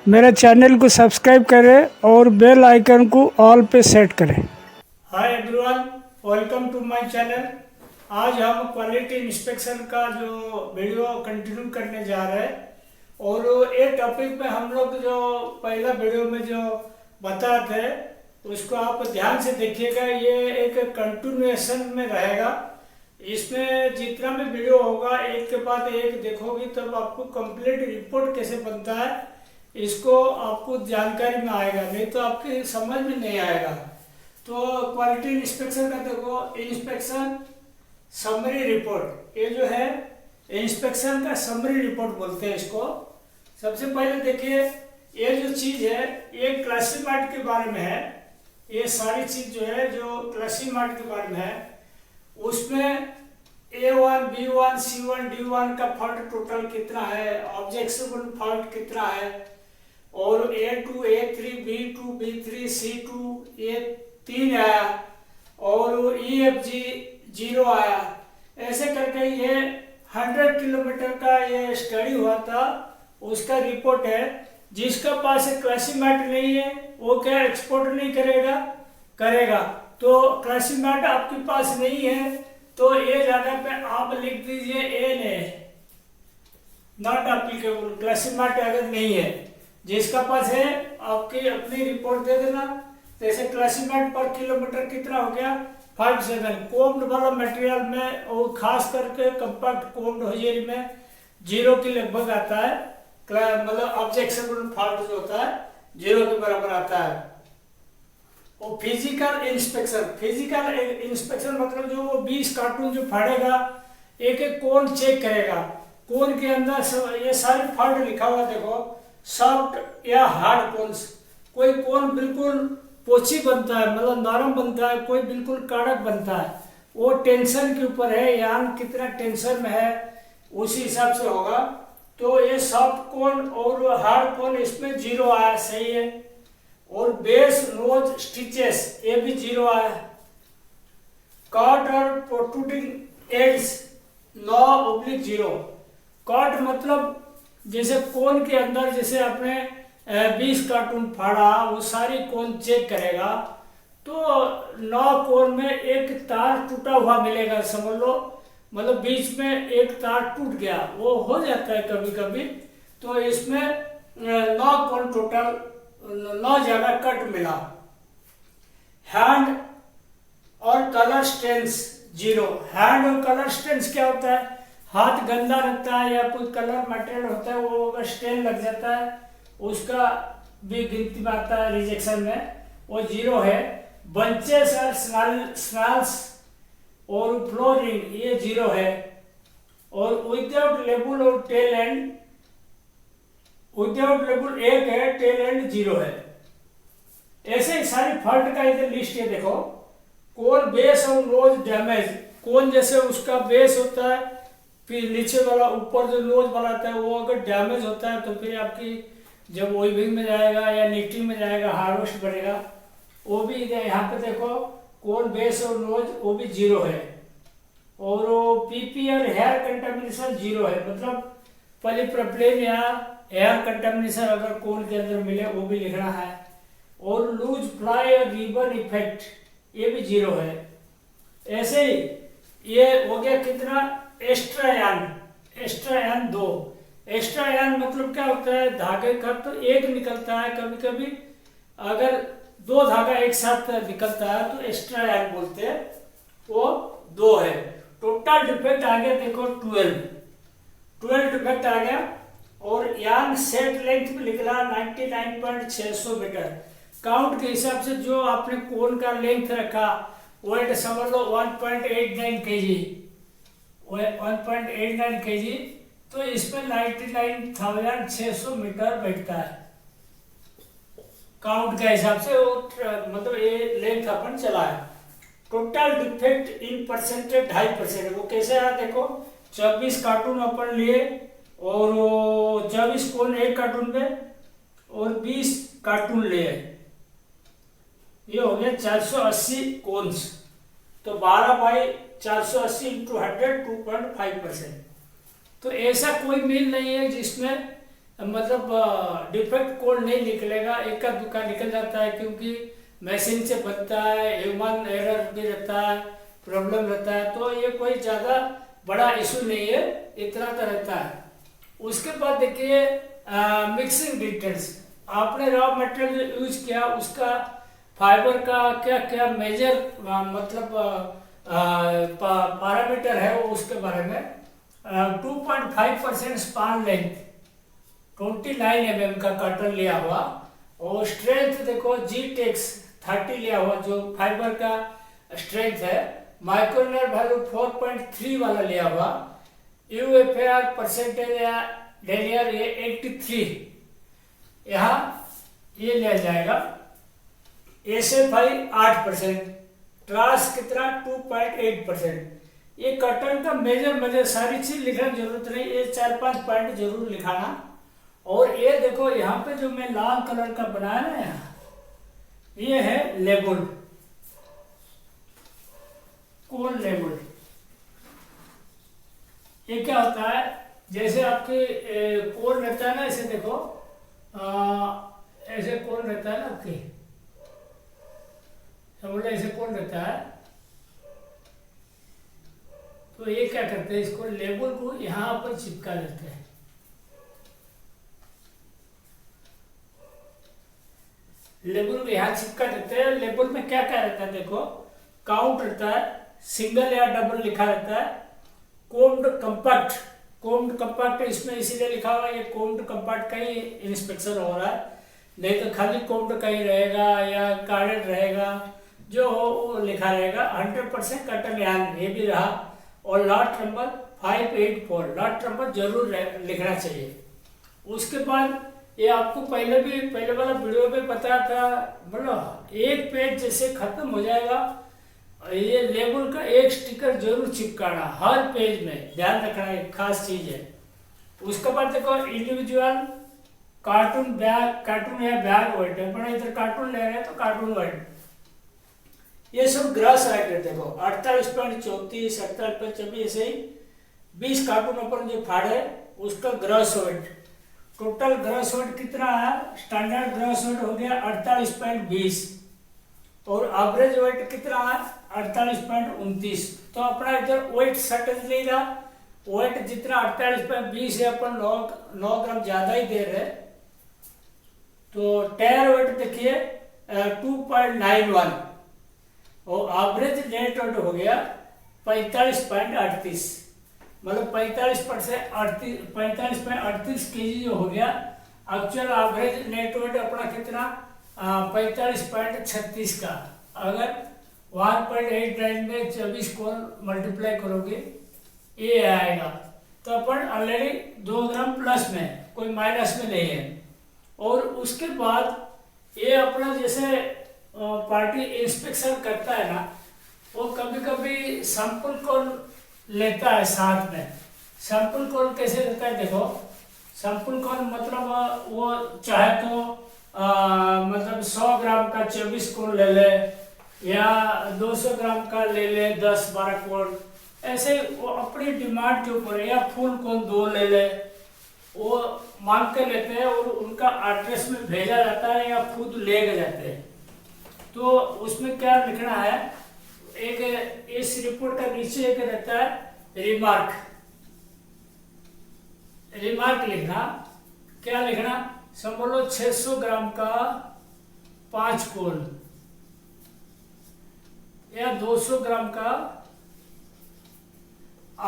मेरे चैनल को सब्सक्राइब करें और बेल आइकन को ऑल पे सेट करें। Hi everyone, welcome to my channel. आज हम क्वालिटी इंस्पेक्शन का जो वीडियो कंटिन्यू करने जा रहे हैं और ये टॉपिक में हम लोग जो पहला वीडियो में जो बताए थे उसको आप ध्यान से देखिएगा। ये एक कंटिन्यूएशन में रहेगा। इसमें जितना भी वीडियो होगा एक के बाद एक देखोगे तब आपको कंप्लीट रिपोर्ट कैसे बनता है इसको आपको जानकारी में आएगा, नहीं तो आपके समझ में नहीं आएगा। तो क्वालिटी इंस्पेक्शन का देखो, इंस्पेक्शन समरी रिपोर्ट, ये जो है इंस्पेक्शन का समरी रिपोर्ट बोलते हैं इसको। सबसे पहले देखिए, ये जो चीज है ये क्लासीमार्ट के बारे में है। ये सारी चीज जो है जो क्लासीमार्ट के बारे में है, उसमें A1, B1, C1, D1 का फॉल्ट टोटल कितना है, ऑब्जेक्शनल फॉल्ट कितना है, और A2, A3, B2, B3, C2 ये 3 आया और EFG 0 आया। ऐसे करके ये 100 किलोमीटर का ये स्टडी हुआ था, उसका रिपोर्ट है। जिसका पास क्लासीमार्ट नहीं है वो क्या एक्सपोर्ट नहीं करेगा। तो क्लासीमार्ट आपके पास नहीं है तो ये जगह पे आप लिख दीजिए A नॉट एप्लीकेबल। क्लासीमार्ट अगर नहीं है, जिसका पास है आपकी अपनी रिपोर्ट दे देना। जैसे क्लासीमार्ट पर किलोमीटर कितना हो गया 57। कोम्ड वाला मटेरियल में और खास करके कंपैक्ट कोम्ड होजियर में 0 के लगभग आता है। मतलब ऑब्जेक्शनल फॉल्ट जो होता है 0 के बराबर आता है। और फिजिकल इंस्पेक्शन मतलब जो वो 20 कार्टून जो फाड़ेगा, एक एक कोन चेक करेगा। कोन के अंदर ये सारे फॉल्ट लिखा हुआ देखो, सॉफ्ट या हार्ड कोन्स। कोई कोन बिल्कुल पोची बनता है, मतलब नरम बनता है, कोई बिल्कुल कड़क बनता है। वो टेंशन के ऊपर है, यान कितना टेंशन में है उसी हिसाब से होगा। तो ये सॉफ्ट कोन और हार्ड कोन इसमें 0 आया, सही है। और बेस नोज स्टिचेस ये भी 0 आया। कट और प्रोट्रूडिंग एड्स 9/0। कट मतलब जैसे कोन के अंदर जैसे आपने 20 कार्टून फाड़ा, वो सारी कोन चेक करेगा तो 9 कोन में एक तार टूटा हुआ मिलेगा, समझ लो। मतलब बीच में एक तार टूट गया, वो हो जाता है कभी कभी। तो इसमें 9 कोन टोटल 9 जगह कट मिला। हैंड और कलर स्टेन्स 0। हैंड और कलर स्टेन्स क्या होता है, हाथ गंदा रहता है या कोई कलर मटेरियल होता है, वो अगर स्टेन लग जाता है उसका भी गिनती में आता है, रिजेक्शन में वो 0 है। बंचेस और स्नैल्स और फ्लोरिंग ये 0 है। और विदाउट लेबल और टेल एंड, विदाउट लेबल 1 है, टेल एंड 0 है। ऐसे ही सारी फॉल्ट का इधर लिस्ट है देखो। कोन बेस और नोज डैमेज, कोन जैसे उसका बेस होता है, फिर नीचे वाला ऊपर जो नोज वाला आता है वो अगर डैमेज होता है तो फिर आपकी जब वेविंग में जाएगा या नीटिंग में जाएगा हार्वेस्ट बनेगा। वो भी यहाँ पे देखो, कोन बेस और नोज वो भी 0 है। और पीपी और हेयर कंटामिनेशन 0 है, मतलब पॉलीप्रोपिलीन या एयर कंटामिनेशन अगर कोन के अंदर मिले वो भी लिखना है। और लूज फ्लाई और रिबन इफेक्ट ये भी 0 है। ऐसे ही ये हो गया कितना, एक्स्ट्रा यान 2। एक्स्ट्रा यान मतलब क्या होता है, धागे का तो एक निकलता है, कभी कभी अगर 2 धागा एक साथ निकलता है तो एक्स्ट्रा यान बोलते हैं, वो 2 है। टोटल डिफेक्ट आ गया देखो 12 डिफेक्ट आ गया। और यान सेट लेंथ में निकला 99.600 मीटर। काउंट के हिसाब से जो आपने कोन का लेंथ रखा वेट समझ लो 1.89 kg, 1.89 kg। तो इसमें 99,600 मीटर बैठता है काउंट के हिसाब से। वो मतलब ये लेंथ अपन चला है। Total defect in percentage 2.5%। वो कैसे आया देखो, 24 कार्टून अपन लिए और 24 कोन एक कार्टून में और 20 कार्टून लिए, ये हो गया 480 कोन्स। तो 12/480 × 100 2.5%। तो ऐसा कोई मिल नहीं है जिसमें मतलब डिफेक्ट कोड नहीं निकलेगा, एक का दुक्का निकल जाता है क्योंकि मशीन से बनता है, ह्यूमन एरर भी रहता है, प्रॉब्लम रहता है, तो ये कोई ज़्यादा बड़ा इशू नहीं है, इतना तो रहता है। उसके बाद देखिए मिक्सिंग डिटेल्स, आपने रॉ मटेरियल यूज किया उसका फाइबर का क्या क्या मेजर मतलब पैरामीटर है वो उसके बारे में 2.5% स्पान लेंथ, 29 mm का कटर लिया हुआ, और स्ट्रेंथ देखो जी-टेक्स 30 लिया हुआ जो फाइबर का स्ट्रेंथ है, माइक्रोनर वैल्यू 4.3 वाला लिया हुआ, यूएफएआर परसेंटेज या डेलियर ये 83 यहाँ ये लिया जाएगा, एसएफआई 8%, ट्रास कितना 2.8%। ये कटन का मेजर सारी चीज लिखने की जरूरत नहीं, ये 4-5 पॉइंट जरूर लिखाना। और ये देखो यहाँ पे जो मैं लाल कलर का बनाया ना यहाँ, ये है लेबल, कोन लेबल। ये क्या होता है, जैसे आपके कोन रहता है ना, ऐसे देखो ऐसे कोन रहता है ना आपके, बोले ऐसे कोन रहता है, तो ये क्या करते हैं, इसको लेबल को यहाँ पर चिपका देते हैं। लेबल को यहाँ चिपका देते हैं। लेबल में क्या क्या रहता है देखो, काउंट रहता है, सिंगल या डबल लिखा रहता है, कोम्ड कंपैक्ट, कोम्ड कंपैक्ट इसमें इसीलिए लिखा हुआ है, ये कोम्ड कंपैक्ट का ही इंस्पेक्शन हो रहा है, नहीं तो खाली कोम्ड कहीं रहेगा या कार्डेड रहेगा, जो हो वो लिखा रहेगा। 100% कटन यान ये भी रहा, और लॉट नंबर 584, लॉट नंबर जरूर लिखना चाहिए। उसके बाद ये आपको पहले वाला वीडियो में बताया था, मतलब एक पेज जैसे खत्म हो जाएगा, ये लेबल का एक स्टिकर जरूर चिपकाना हर पेज में, ध्यान रखना, एक खास चीज है। उसके बाद देखो इंडिविजुअल कार्टून बैग, कार्टून या बैग वेट है, पर इधर कार्टून ले रहे हैं तो कार्टून वेट, ये सब ग्रॉस वेट है। देखो 48.34, 48.24, ऐसे ही 20 कार्टून अपन जो फाड़े उसका gross weight, total gross weight कितना है, स्टैंडर्ड ग्रॉस वेट हो गया 48.20, और एवरेज वेट कितना है 48.29। तो अपना इधर वेट सट लेगा, वेट जितना 48.20 है, अपन 9 ग्राम ज्यादा ही दे रहे, तो टायर वेट देखिए 2.91, और एवरेज नेट वेट हो गया 45.38, मतलब 45.38 केजी जो हो गया। एक्चुअल एवरेज नेट वेट अपना कितना 45.36 का, अगर 1.89 में 24 को मल्टीप्लाई करोगे ये आएगा, तो अपन ऑलरेडी 2 ग्राम प्लस में, कोई माइनस में नहीं है। और उसके बाद ये अपना जैसे पार्टी इंस्पेक्शन करता है ना, वो कभी कभी सैंपल कॉल लेता है साथ में। सैंपल कॉल कैसे लेता है देखो, सैंपल कॉल मतलब वो चाहे तो मतलब 100 ग्राम का 24 कोन ले ले, या 200 ग्राम का ले ले 10-12 कोन, ऐसे वो अपनी डिमांड के ऊपर, या फुल कोन 2 ले ले, वो मांग के लेते हैं और उनका एड्रेस में भेजा जाता है या खुद ले जाते हैं। तो उसमें क्या लिखना है, एक इस रिपोर्ट का नीचे एक रहता है रिमार्क, रिमार्क लिखना, क्या लिखना, समझ लो 600 ग्राम का 5 कोन, या 200 ग्राम का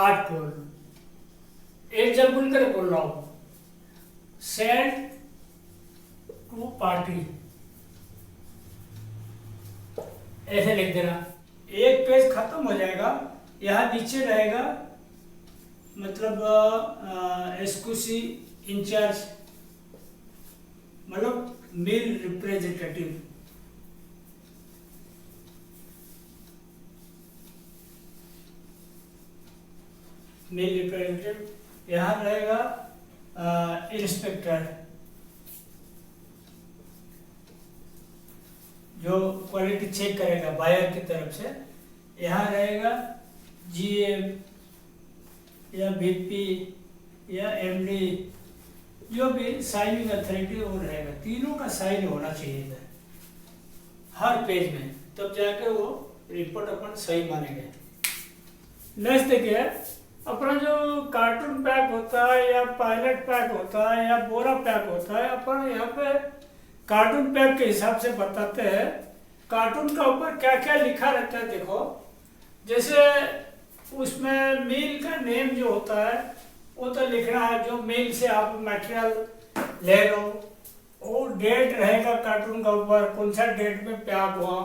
8 कोन। एग्जाम्पल कर बोल रहा हूं, सेंड टू पार्टी, ऐसे लिख देना। एक पेज खत्म हो जाएगा, यहाँ नीचे रहेगा मतलब एसक्यूसी इंचार्ज, मतलब मेल रिप्रेजेंटेटिव, मेल रिप्रेजेंटेटिव, यहाँ रहेगा इंस्पेक्टर जो क्वालिटी चेक करेगा बायर की तरफ से, यहाँ रहेगा जीएम या बीपी या एमडी जो भी साइनिंग अथॉरिटी वो रहेगा, तीनों का साइन होना चाहिए इधर हर पेज में, तब जाके वो रिपोर्ट अपन सही मानेंगे। नेक्स्ट देखिए, अपना जो कार्टून पैक होता है या पायलट पैक होता है या बोरा पैक होता है, अपन यहाँ पे कार्टून पैक के हिसाब से बताते हैं। कार्टून का ऊपर क्या क्या लिखा रहता है देखो, जैसे उसमें मिल का नेम जो होता है वो तो लिखना है, जो मिल से आप मटेरियल ले लो, और डेट रहेगा कार्टून का ऊपर, कौन सा डेट में पैक हुआ,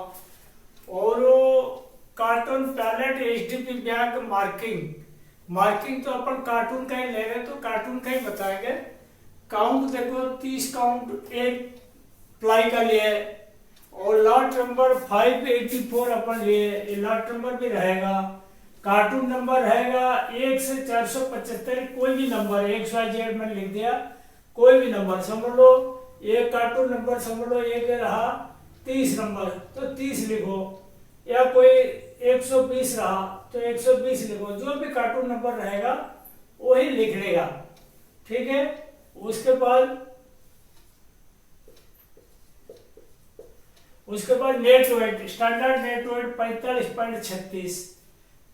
और वो carton pallet HDP bag marking तो अपन कार्टून का ही ले रहे तो कार्टून का ही बताएंगे। काउंट देखो 30 काउंट एक प्लाई का लिए, और लॉट नंबर 584 अपन लिए, लॉट नंबर भी रहेगा। कार्टून नंबर रहेगा 1 से 475, कोई भी नंबर XYZ में लिख दिया, कोई भी नंबर समझ लो, एक कार्टून नंबर समझ लो, एक रहा 30 नंबर तो 30 लिखो, या कोई 120 रहा तो 120 लिखो, जो भी कार्टून नंबर रहेगा वही लिख लेगा, ठीक है। उसके बाद net weight, standard net weight 45.36,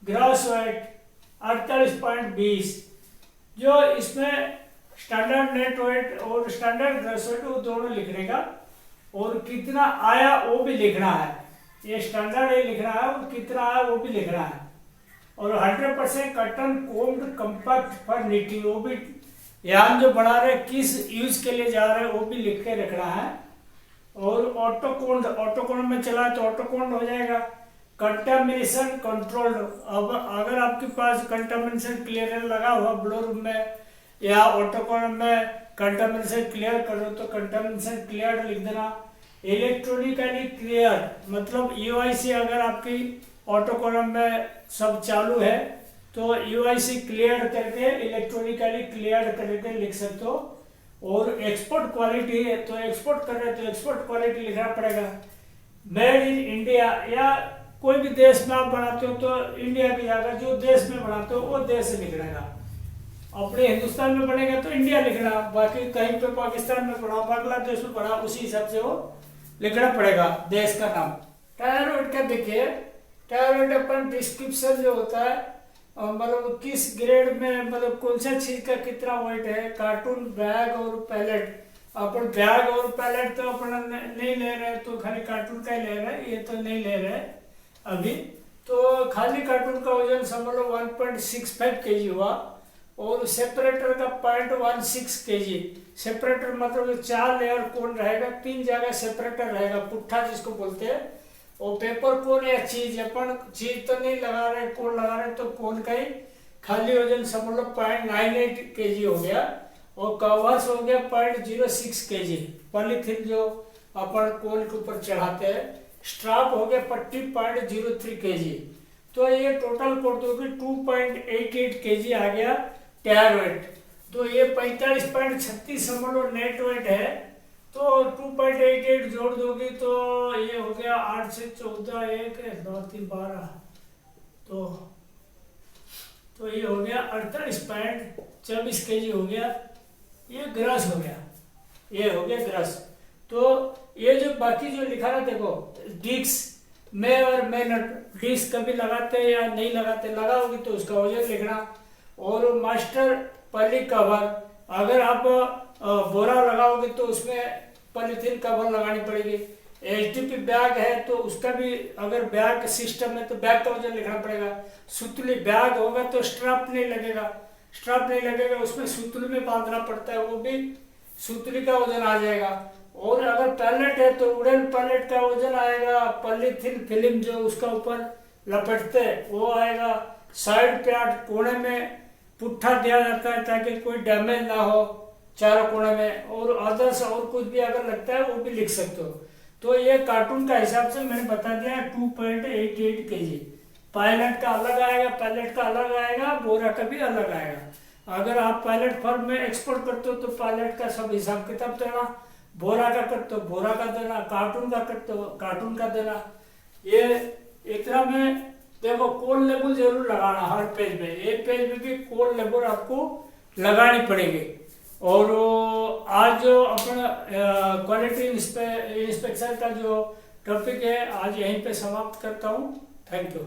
gross weight 48.20। जो इसमें स्टैंडर्ड नेट वेट और स्टैंडर्ड ग्रॉस वेट वो दोनों लिखने का, और कितना आया वो भी लिखना है, ये स्टैंडर्ड ये लिखना है और कितना आया वो भी लिखना है। और 100% cotton combed compact for knitting, वो भी यहाँ जो बना रहे किस यूज के लिए जा रहे हैं वो भी लिख के रखना है। और ऑटोकोन्ड में चला तो ऑटोकोन्ड हो जाएगा। कंटामिनेशन कंट्रोल्ड, अब अगर आपके पास कंटामिनेशन क्लियर लगा हुआ ब्लो रूम में या ऑटोकोन्ड में कंटामिनेशन क्लियर करो तो कंटामिनेशन क्लियर लिख देना। इलेक्ट्रॉनिकली क्लियर मतलब यूआईसी, अगर आपकी ऑटोकोन्ड में सब चालू है तो यूआईसी क्लियर करके इलेक्ट्रॉनिकली क्लियर करके लिख सकते हो। और एक्सपोर्ट क्वालिटी है तो एक्सपोर्ट कर रहे तो एक्सपोर्ट क्वालिटी लिखना पड़ेगा। मेड इन इंडिया, या कोई भी देश में आप बनाते हो तो इंडिया की जगह जो देश में बनाते हो वो देश लिखना है। अपने हिंदुस्तान में बनेगा तो इंडिया लिखना, बाकी कहीं पे पाकिस्तान में पढ़ा, बांग्लादेश में पढ़ा, उसी हिसाब से वो लिखना पड़ेगा देश का नाम। टायर वेट का देखिए, टायर वेट अपन डिस्क्रिप्शन जो होता है मतलब किस ग्रेड में, मतलब कौन सा चीज का कितना वेट है। कार्टून, बैग और पैलेट, अपन बैग और पैलेट तो अपन नहीं ले रहे, तो खाली कार्टून का ही ले रहे, ये तो नहीं ले रहे अभी। तो खाली कार्टून का वजन समझ लो 1.65 kg हुआ, और सेपरेटर का 0.16 kg। सेपरेटर मतलब 4 लेयर कोन रहेगा, 3 जगह सेपरेटर रहेगा, पुट्ठा जिसको बोलते हैं। और पेपर कोन या चीज, अपन चीज तो नहीं लगा रहे, कोन लगा रहे तो कोन का ही खाली वजन समझ लो 0.98 kg हो गया। और कवर्स हो गया 0.06 kg, पॉलीथीन जो अपन कोन के ऊपर चढ़ाते हैं। स्ट्राप हो गया पट्टी 0.03 kg। तो ये टोटल कर दोगे 2.88 kg आ गया टायर वेट। तो ये 45.36 समझ लो नेट वेट है, तो 2.88 जोड़ दोगे तो ये हो गया 8 से 14, 1 2 3 12, तो ये हो गया 48.24 kg हो गया। ये ग्रस हो गया, ये हो गया ग्रस। तो ये जो बाकी जो लिखा ना देखो, डिस्क में और में नट, डिस्क कभी लगाते या नहीं लगाते, लगाओगे तो उसका वजन लिखना। और मास्टर पली कवर, अगर आप बोरा लगाओगे तो उसमें पॉलीथीन कवर लगानी पड़ेगी। एचडीपी बैग है तो उसका भी, अगर बैग सिस्टम है तो बैग का वजन लिखना पड़ेगा। सुतली बैग होगा तो स्ट्रैप नहीं लगेगा, उसमें सुतली में बांधना पड़ता है, वो भी सुतली का वजन आ जाएगा। और अगर पैलेट है तो वुडन पैलेट का वजन आएगा, पॉलीथीन फिल्म जो उसका ऊपर लपेटते वो आएगा। साइड पे 8 कोने में पुट्ठा दिया जाता है ताकि कोई डैमेज ना हो चारों कोने में। और अदर्स और कुछ भी अगर लगता है वो भी लिख सकते हो। तो ये कार्टून का हिसाब से मैंने बता दिया 2.88 kg। पायलट का अलग आएगा, पैलेट का अलग आएगा, बोरा का भी अलग आएगा। अगर आप पायलट फर्म में एक्सपोर्ट करते हो तो पायलट का सब हिसाब किताब देना, बोरा का करते हो बोरा का देना, कार्टून का करते हो कार्टून का देना। ये इतना में देखो कोड लेबल जरूर लगाना हर पेज में, एक पेज में भी कोड लेबल आपको लगानी पड़ेगी। और आज जो अपना क्वालिटी इंस्पेक्शन का जो टॉपिक है आज यहीं पे समाप्त करता हूँ। Thank you.